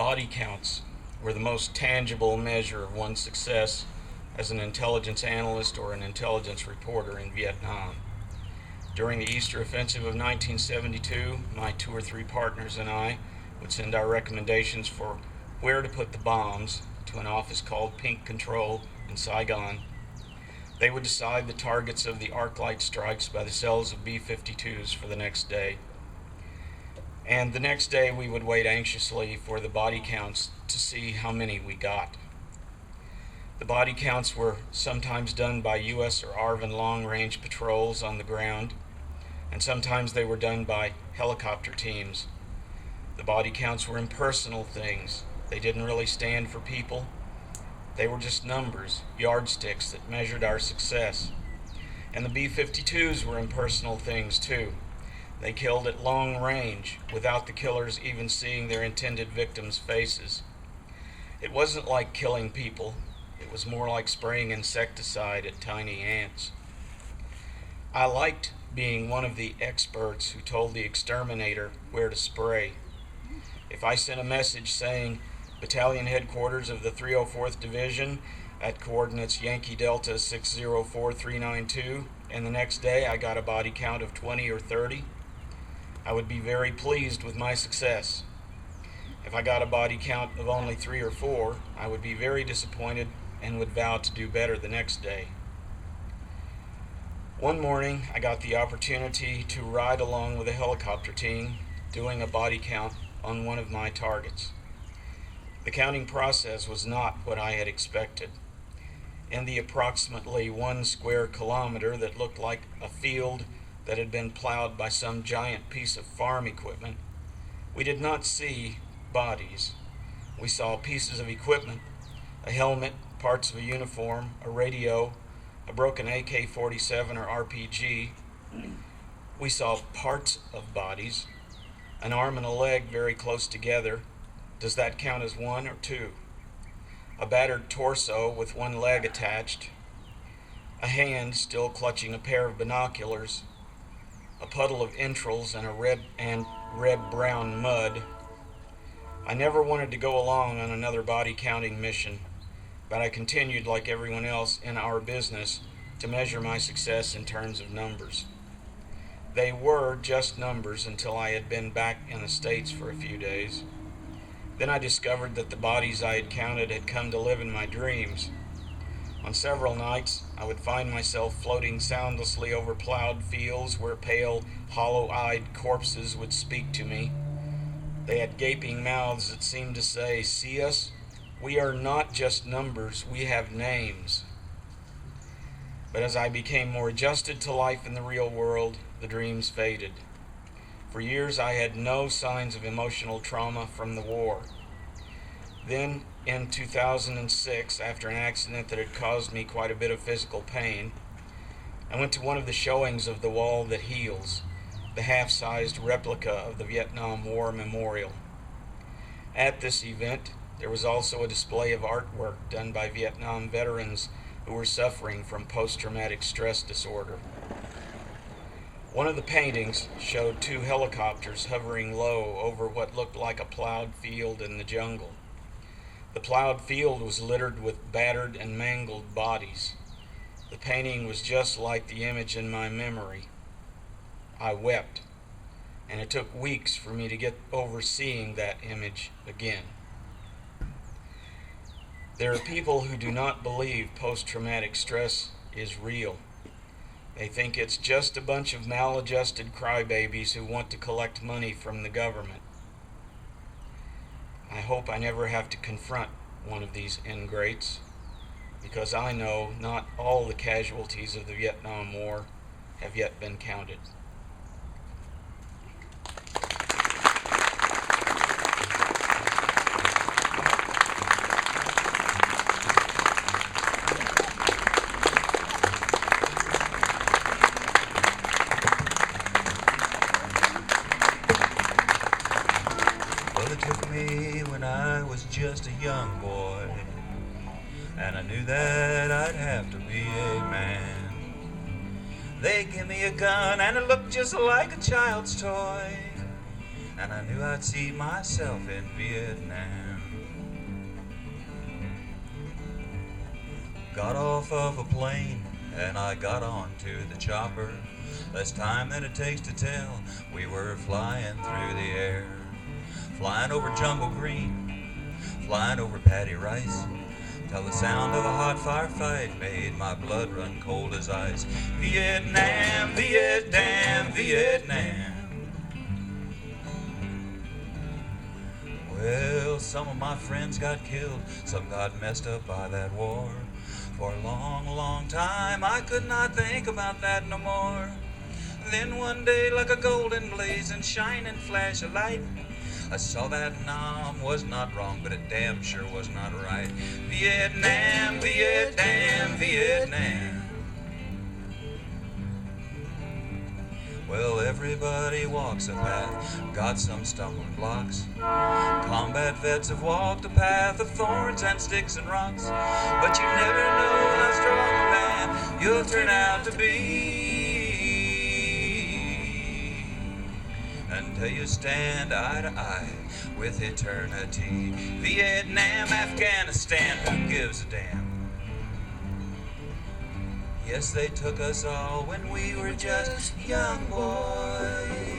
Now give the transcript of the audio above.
Body counts were the most tangible measure of one's success as an intelligence analyst or an intelligence reporter in Vietnam. During the Easter Offensive of 1972, my 2 or 3 partners and I would send our recommendations for where to put the bombs to an office called Pink Control in Saigon. They would decide the targets of the arc light strikes by the cells of B-52s for the next day. And the next day we would wait anxiously for the body counts to see how many we got. The body counts were sometimes done by U.S. or ARVN long-range patrols on the ground, and sometimes they were done by helicopter teams. The body counts were impersonal things. They didn't really stand for people. They were just numbers, yardsticks that measured our success. And the B-52s were impersonal things too. They killed at long range without the killers even seeing their intended victims' faces. It wasn't like killing people. It was more like spraying insecticide at tiny ants. I liked being one of the experts who told the exterminator where to spray. If I sent a message saying, Battalion Headquarters of the 304th Division at coordinates Yankee Delta 604392, and the next day I got a body count of 20 or 30, I would be very pleased with my success. If I got a body count of only 3 or 4, I would be very disappointed and would vow to do better the next day. One morning, I got the opportunity to ride along with a helicopter team doing a body count on one of my targets. The counting process was not what I had expected. In the approximately 1 square kilometer that looked like a field that had been plowed by some giant piece of farm equipment, we did not see bodies. We saw pieces of equipment, a helmet, parts of a uniform, a radio, a broken AK-47 or RPG. We saw parts of bodies, an arm and a leg very close together. Does that count as 1 or 2? A battered torso with 1 leg attached, a hand still clutching a pair of binoculars, a puddle of entrails and red-brown mud. I never wanted to go along on another body counting mission, but I continued, like everyone else in our business, to measure my success in terms of numbers. They were just numbers until I had been back in the States for a few days. Then I discovered that the bodies I had counted had come to live in my dreams. On several nights, I would find myself floating soundlessly over plowed fields where pale, hollow-eyed corpses would speak to me. They had gaping mouths that seemed to say, "See us? We are not just numbers, we have names." But as I became more adjusted to life in the real world, the dreams faded. For years I had no signs of emotional trauma from the war. Then, in 2006, after an accident that had caused me quite a bit of physical pain, I went to one of the showings of The Wall That Heals, the half-sized replica of the Vietnam War Memorial. At this event, there was also a display of artwork done by Vietnam veterans who were suffering from post-traumatic stress disorder. One of the paintings showed 2 helicopters hovering low over what looked like a plowed field in the jungle. The plowed field was littered with battered and mangled bodies. The painting was just like the image in my memory. I wept, and it took weeks for me to get over seeing that image again. There are people who do not believe post-traumatic stress is real. They think it's just a bunch of maladjusted crybabies who want to collect money from the government. I hope I never have to confront one of these ingrates, because I know not all the casualties of the Vietnam War have yet been counted. Just a young boy, and I knew that I'd have to be a man. They give me a gun and it looked just like a child's toy, and I knew I'd see myself in Vietnam. Got off of a plane and I got onto the chopper. Less time than it takes to tell, we were flying through the air. Flying over jungle green, flying over paddy rice, till the sound of a hot firefight made my blood run cold as ice. Vietnam, Viet Damn, Vietnam. Well, some of my friends got killed, some got messed up by that war. For a long, long time I could not think about that no more. Then one day, like a golden blaze and shining flash of light, I saw that Nam was not wrong, but it damn sure was not right. Vietnam, Viet Damn, Vietnam. Well, everybody walks a path, got some stumbling blocks. Combat vets have walked a path of thorns and sticks and rocks. But you never know how strong a man you'll turn out to be until you stand eye to eye with eternity. Vietnam, Afghanistan, who gives a damn? Yes, they took us all when we were just young boys.